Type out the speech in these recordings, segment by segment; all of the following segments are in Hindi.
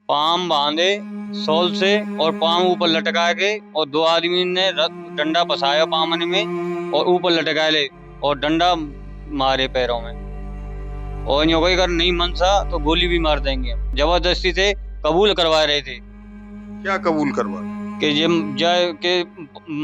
पाम बांधे शॉल से और पाम ऊपर लटका के, और दो आदमी ने डंडा फंसाया पामन में और ऊपर लटका ले और डंडा मारे पैरों में। और यूं कोई अगर नहीं मनसा तो गोली भी मार देंगे। जबरदस्ती से कबूल करवा रहे थे क्या कबूल करवा? कि ये जय के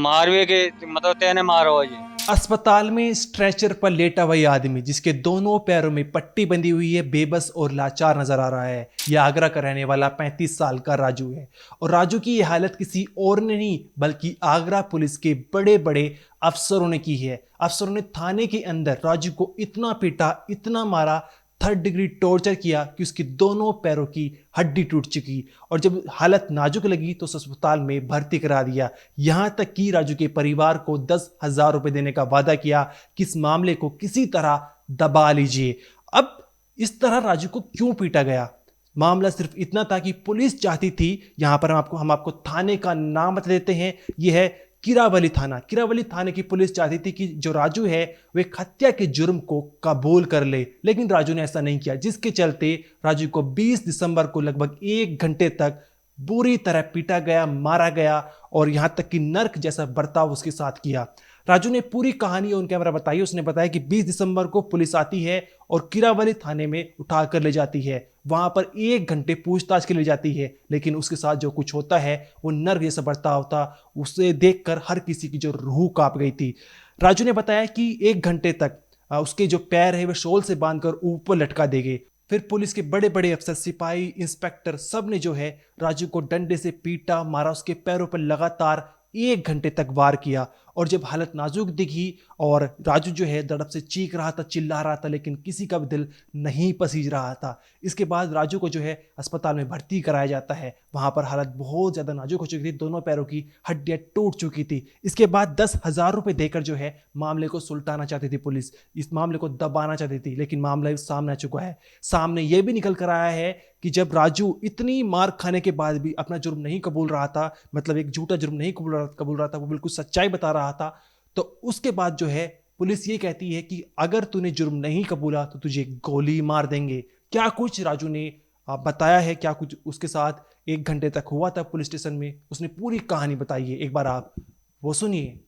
मारवे के मतलब तेने मारो ये। अस्पताल में स्ट्रेचर पर लेटा हुआ यह आदमी जिसके दोनों पैरों में पट्टी बंधी हुई है, बेबस और लाचार नजर आ रहा है। यह आगरा का रहने वाला 35 साल का राजू है और राजू की यह हालत किसी और ने नहीं बल्कि आगरा पुलिस के बड़े बड़े अफसरों ने की है। अफसरों ने थाने के अंदर राजू को इतना पीटा, इतना मारा, 3rd डिग्री टॉर्चर किया कि उसकी दोनों पैरों की हड्डी टूट चुकी और जब हालत नाजुक लगी तो अस्पताल में भर्ती करा दिया। यहां तक कि राजू के परिवार को 10,000 रुपए देने का वादा किया कि इस मामले को किसी तरह दबा लीजिए। अब इस तरह राजू को क्यों पीटा गया? मामला सिर्फ इतना था कि पुलिस चाहती थी, यहां पर हम आपको थाने का नाम बता देते हैं, यह है किरावली थाना। किरावली थाने की पुलिस चाहती थी कि जो राजू है वे हत्या के जुर्म को कबूल कर ले, लेकिन राजू ने ऐसा नहीं किया, जिसके चलते राजू को 20 दिसंबर को लगभग 1 घंटे तक बुरी तरह पीटा गया, मारा गया और यहां तक कि नर्क जैसा बर्ताव उसके साथ किया। राजू ने पूरी कहानी ऑन कैमरा बताई। उसने बताया कि 20 दिसंबर को पुलिस आती है और किरावली थाने में उठाकर ले जाती है, वहां पर 1 घंटे पूछताछ के लिए जाती है, लेकिन उसके साथ जो कुछ होता है वो नर्क जैसा बर्ताव था। उसे देखकर हर किसी की जो रूह कांप गई थी। राजू ने बताया कि 1 घंटे तक उसके जो पैर है वे शॉल से बांधकर ऊपर लटका देंगे। फिर पुलिस के बड़े बड़े अफसर, सिपाही, इंस्पेक्टर सब ने जो है राजू को डंडे से पीटा, मारा, उसके पैरों पर लगातार 1 घंटे तक वार किया। और जब हालत नाजुक दिखी और राजू जो है दर्द से चीख रहा था, चिल्ला रहा था, लेकिन किसी का भी दिल नहीं पसीज रहा था। इसके बाद राजू को जो है अस्पताल में भर्ती कराया जाता है। वहां पर हालत बहुत ज्यादा नाजुक हो चुकी थी, दोनों पैरों की हड्डियां टूट चुकी थी। इसके बाद 10,000 रुपए देकर जो है मामले को सुलटाना चाहती थी पुलिस, इस मामले को दबाना चाहती थी, लेकिन मामला सामने आ चुका है। सामने यह भी निकल कर आया है कि जब राजू इतनी मार खाने के बाद भी अपना जुर्म नहीं कबूल रहा था, मतलब एक झूठा जुर्म नहीं कबूल रहा था, वो बिल्कुल सच्चाई बता रहा था, तो उसके बाद जो है पुलिस ये कहती है कि अगर तूने जुर्म नहीं कबूला तो तुझे गोली मार देंगे। क्या कुछ राजू ने बताया है, क्या कुछ उसके साथ 1 घंटे तक हुआ था पुलिस स्टेशन में, उसने पूरी कहानी बताई है। एक बार आप वो सुनिए।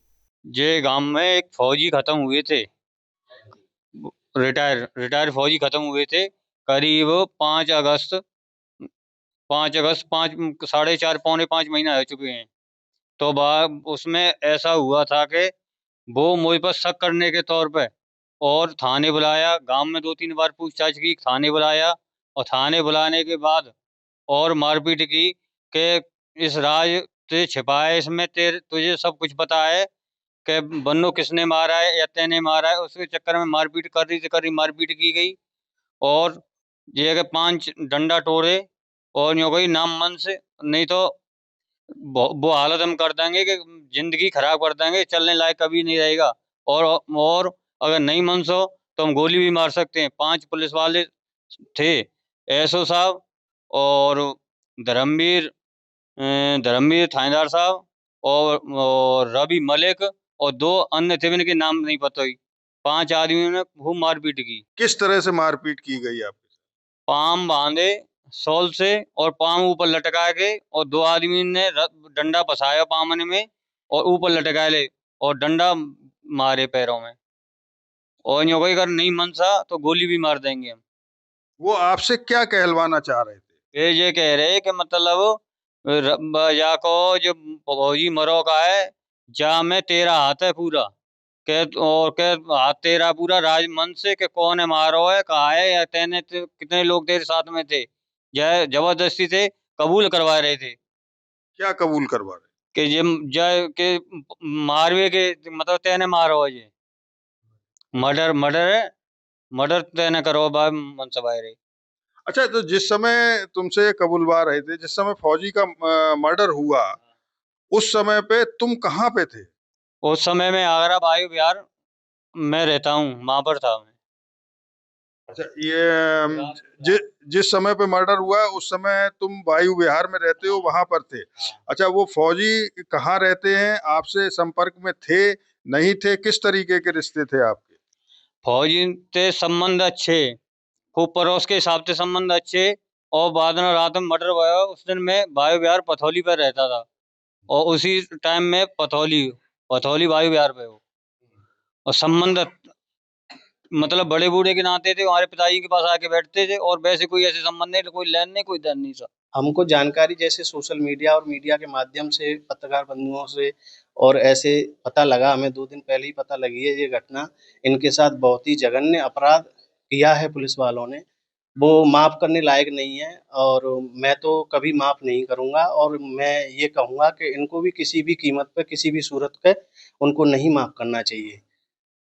जे गांव में एक फौजी खत्म हुए थे, रिटायर फौजी खत्म हुए थे करीब 5 अगस्त, 5 अगस्त, 4:30 पौने 5 महीना हो चुके हैं। तो उसमें ऐसा हुआ था कि वो मुझ पर शक करने के तौर पे और थाने बुलाया। गांव में 2-3 बार पूछताछ की, थाने बुलाया और थाने बुलाने के बाद और मारपीट की कि इस राज तुझे छिपा है, इसमें तुझे सब कुछ पता है कि बन्नो किसने मारा है या तैने मारा है। उसके चक्कर में मारपीट कर रही से कर रही मारपीट की गई और ये कि 5 डंडा टोरे और यूं कोई नाम मन से नहीं तो वो हालत हम कर देंगे कि जिंदगी खराब कर देंगे, चलने लायक कभी नहीं रहेगा। और अगर नहीं मनसो तो हम गोली भी मार सकते हैं। 5 पुलिस वाले थे, एसओ साहब और धर्मवीर धर्मवीर थानेदार साहब और रवि मलिक और 2 अन्य थे, इनके नाम नहीं पता हुई। 5 आदमियों ने खूब मारपीट की। किस तरह से मारपीट की गई आपके साथ? पाम बांधे शॉल से और पाम ऊपर लटका के, और 2 आदमी ने डंडा फंसाया पामन में और ऊपर लटका ले और डंडा मारे पैरों में। और यूं कोई अगर नहीं मनसा तो गोली भी मार देंगे हम। वो आपसे क्या कहलवाना चाह रहे थे? ये कह रहे कि मतलब जा को जो फौजी मरो का है, जा में तेरा हाथ है पूरा, के और के हाथ तेरा पूरा राजमन से के कौन है मारो है, कहा है या तेने कितने लोग तेरे साथ में थे। जय जबरदस्ती से कबूल करवा रहे थे क्या कबूल करवा रहे? कि ये जय के मारवे के मतलब तेने मारो है, ये मर्डर मर्डर है, मर्डर तेने करो बा मनसबाई रही। अच्छा, तो जिस समय तुमसे कबूलवा रहे थे, जिस समय फौजी का मर्डर हुआ, उस समय पे तुम कहाँ पे थे? उस समय में आगरा वायु विहार में रहता हूँ, वहां पर था मैं। अच्छा, ये जि, जिस समय पे मर्डर हुआ उस समय तुम वायु विहार में रहते हो, वहां पर थे। अच्छा, वो फौजी कहाँ रहते हैं, आपसे संपर्क में थे, नहीं थे, किस तरीके के रिश्ते थे आपके? फौजी से संबंध अच्छे, खूब पड़ोस के हिसाब से संबंध अच्छे, और बाद में रात में मर्डर हुआ। उस दिन मैं वायु विहार पथौली पर रहता था और उसी टाइम में पथौली वायु विहार पे हो और संबंध मतलब बड़े बूढ़े के नाते थे, हमारे पिताजी के पास आके बैठते थे और वैसे कोई ऐसे संबंध नहीं, कोई लेन नहीं, कोई देन नहीं सर। हमको जानकारी जैसे सोशल मीडिया और मीडिया के माध्यम से पत्रकार बंधुओं से और ऐसे पता लगा, हमें 2 दिन पहले ही पता लगी है ये घटना। इनके साथ बहुत ही जघन्य अपराध किया है पुलिस वालों ने, वो माफ़ करने लायक नहीं है और मैं तो कभी माफ़ नहीं करूँगा और मैं ये कहूँगा कि इनको भी किसी भी कीमत पे, किसी भी सूरत पे उनको नहीं माफ़ करना चाहिए।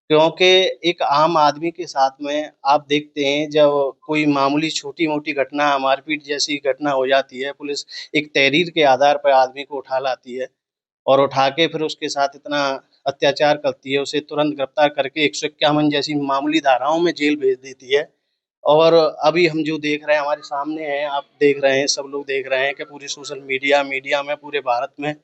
क्योंकि एक आम आदमी के साथ में आप देखते हैं जब कोई मामूली छोटी-मोटी घटना मारपीट जैसी घटना हो जाती है, पुलिस एक तहरीर के आधार पर आदमी को उठा लाती है और उठा के फिर उसके साथ इतना अत्याचार करती है, उसे तुरंत गिरफ्तार करके 151 जैसी मामूली धाराओं में जेल भेज देती है। और अभी हम जो देख रहे हैं हमारे सामने है, आप देख रहे हैं, सब लोग देख रहे हैं कि पूरी सोशल मीडिया में, पूरे भारत में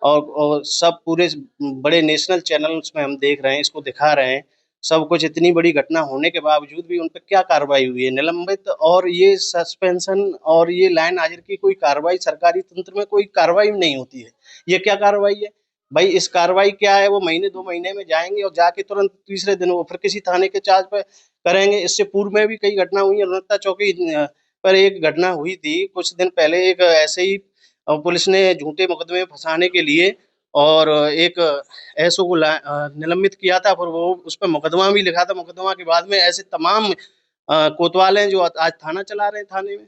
और सब पूरे बड़े नेशनल चैनल्स में हम देख रहे हैं, इसको दिखा रहे हैं। सब कुछ इतनी बड़ी घटना होने के बावजूद भी उन पे क्या कार्रवाई हुई है? निलंबित और ये सस्पेंशन और ये लाइन हाज़िर की कोई कार्रवाई सरकारी तंत्र में कोई कार्रवाई नहीं होती है। ये क्या कार्रवाई है? भाई इस कार्रवाई क्या है? वो महीने 2 महीने में जाएँगे और जाके तुरंत तीसरे दिन वो फिर किसी थाने के चार्ज पे करेंगे। इससे पूर्व में भी कई घटना हुई हैं। रौनकता चौकी पर एक घटना हुई थी कुछ दिन पहले, एक ऐसे ही पुलिस ने झूठे मुकदमे में फँसाने के लिए और एक एसओ को निलंबित किया था, फिर वो उस पे मुकदमा भी लिखा था। मुकदमा के बाद में ऐसे तमाम कोतवाल हैं जो आज थाना चला रहे हैं थाने में।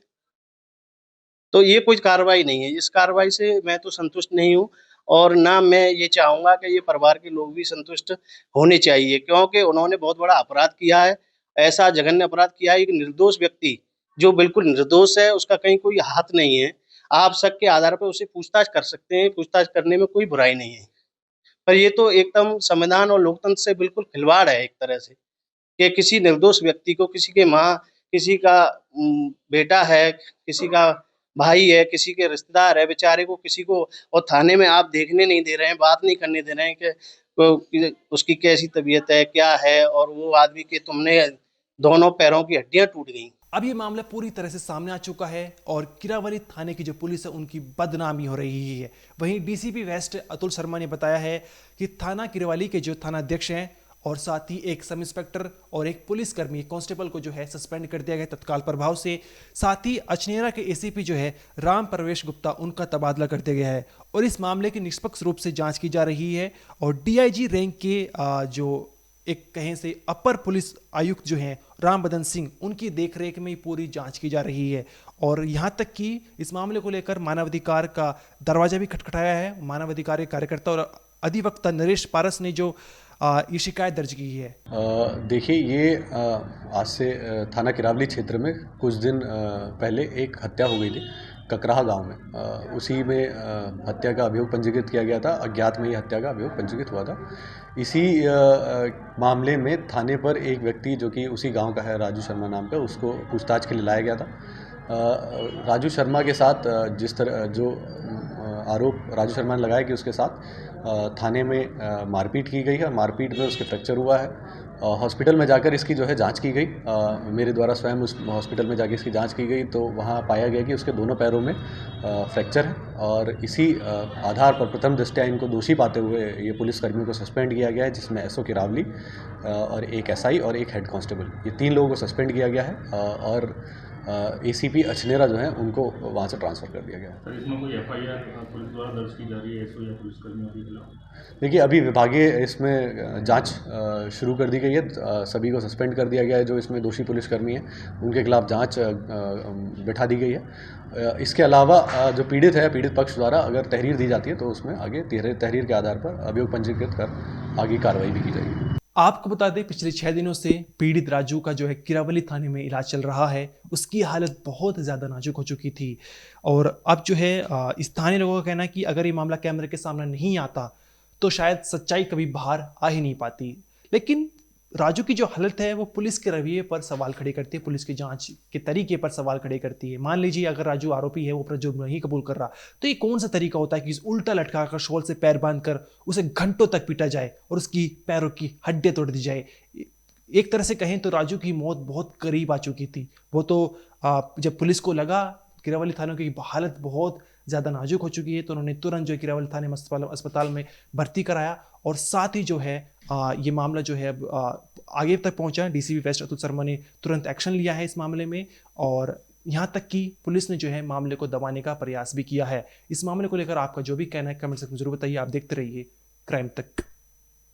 तो ये कोई कार्रवाई नहीं है। इस कार्रवाई से मैं तो संतुष्ट नहीं हूँ और ना मैं ये चाहूँगा कि ये परिवार के लोग भी संतुष्ट होने चाहिए, क्योंकि उन्होंने बहुत बड़ा अपराध किया है। ऐसा जघन्य अपराध किया है, एक निर्दोष व्यक्ति जो बिल्कुल निर्दोष है, उसका कहीं कोई हाथ नहीं है। आप शक के आधार पर उससे पूछताछ कर सकते हैं, पूछताछ करने में कोई बुराई नहीं है। पर ये तो एकदम संविधान और लोकतंत्र से बिल्कुल खिलवाड़ है एक तरह से, कि किसी निर्दोष व्यक्ति को, किसी के माँ, किसी का बेटा है, किसी का भाई है, किसी के रिश्तेदार है, बेचारे को किसी को और थाने में आप देखने नहीं दे रहे हैं, बात नहीं करने दे रहे हैं कि उसकी कैसी तबीयत है, क्या है, और वो आदमी के तुमने दोनों पैरों की हड्डियाँ टूट गई। अब ये मामला पूरी तरह से सामने आ चुका है और किरावली थाने की जो पुलिस है उनकी बदनामी हो रही है। वहीं डीसीपी वेस्ट अतुल शर्मा ने बताया है कि थाना किरावली के जो थानाध्यक्ष हैं और साथ ही एक सब इंस्पेक्टर और एक पुलिसकर्मी कांस्टेबल को जो है सस्पेंड कर दिया गया तत्काल प्रभाव से। साथ ही अचनेरा के एसीपी जो है राम प्रवेश गुप्ता, उनका तबादला कर दिया गया है और इस मामले की निष्पक्ष रूप से जांच की जा रही है। और डीआईजी रैंक के जो एक कहें से अपर पुलिस आयुक्त जो हैं राम बदन सिंह, उनकी देखरेख में पूरी जांच की जा रही है। और यहाँ तक कि इस मामले को लेकर मानवाधिकार का दरवाजा भी खटखटाया है। मानवाधिकार के कार्यकर्ता और अधिवक्ता नरेश पारस ने जो ये शिकायत दर्ज की है। देखिए, ये आज से थाना किरावली क्षेत्र में कुछ दिन पहले एक हत्या हो गई थी ककराहा गांव में। उसी में हत्या का अभियोग पंजीकृत किया गया था, अज्ञात में ही हत्या का अभियोग पंजीकृत हुआ था। इसी मामले में थाने पर एक व्यक्ति जो कि उसी गांव का है, राजू शर्मा नाम का, उसको पूछताछ के लिए लाया गया था। राजू शर्मा के साथ जिस तरह जो आरोप राजू शर्मा ने लगाया कि उसके साथ थाने में मारपीट की गई है, मारपीट में उसके फ्रैक्चर हुआ है। हॉस्पिटल में जाकर इसकी जो है जांच की गई, मेरे द्वारा स्वयं उस हॉस्पिटल में जाकर इसकी जांच की गई तो वहाँ पाया गया कि उसके दोनों पैरों में फ्रैक्चर है और इसी आधार पर प्रथम दृष्टया इनको दोषी पाते हुए ये पुलिसकर्मियों को सस्पेंड किया गया है, जिसमें एसओ किरावली और एक एसआई और एक हेड कांस्टेबल, ये 3 लोगों को सस्पेंड किया गया है और एसीपी अचनेरा जो है उनको वहाँ से ट्रांसफ़र कर दिया गया है। सर, इसमें कोई एफआईआर पुलिस द्वारा दर्ज की जा रही है एसओ या पुलिसकर्मियों के खिलाफ? देखिए, अभी विभागीय इसमें जांच शुरू कर दी गई है। सभी को सस्पेंड कर दिया गया है जो इसमें दोषी पुलिसकर्मी हैं, उनके खिलाफ जांच बिठा दी गई है। इसके अलावा जो पीड़ित है, पीड़ित पक्ष द्वारा अगर तहरीर दी जाती है तो उसमें आगे तहरीर के आधार पर अभियोग पंजीकृत कर आगे कार्रवाई भी की जाएगी। आपको बता दें, पिछले 6 दिनों से पीड़ित राजू का जो है किरावली थाने में इलाज चल रहा है। उसकी हालत बहुत ज़्यादा नाजुक हो चुकी थी और अब जो है स्थानीय लोगों का कहना है कि अगर ये मामला कैमरे के सामने नहीं आता तो शायद सच्चाई कभी बाहर आ ही नहीं पाती। लेकिन राजू की जो हालत है वो पुलिस के रवैये पर सवाल खड़े करती है, पुलिस की जांच के तरीके पर सवाल खड़े करती है। मान लीजिए अगर राजू आरोपी है, वो अपना जुर्म नहीं कबूल कर रहा, तो ये कौन सा तरीका होता है कि उल्टा लटका कर शॉल से पैर बांध कर उसे घंटों तक पीटा जाए और उसकी पैरों की हड्डियां तोड़ दी जाए। एक तरह से कहें तो राजू की मौत बहुत करीब आ चुकी थी। वो तो जब पुलिस को लगा किरावली थाने की हालत बहुत ज़्यादा नाजुक हो चुकी है, तो उन्होंने तुरंत जो है किरावली थाने अस्पताल में भर्ती कराया, और साथ ही जो है ये मामला जो है आगे तक पहुंचा। डीसीपी वेस्ट अतुल शर्मा ने तुरंत एक्शन लिया है इस मामले में, और यहाँ तक कि पुलिस ने जो है मामले को दबाने का प्रयास भी किया है। इस मामले को लेकर आपका जो भी कहना है कमेंट सेक्शन में जरूर बताइए। आप देखते रहिए क्राइम तक।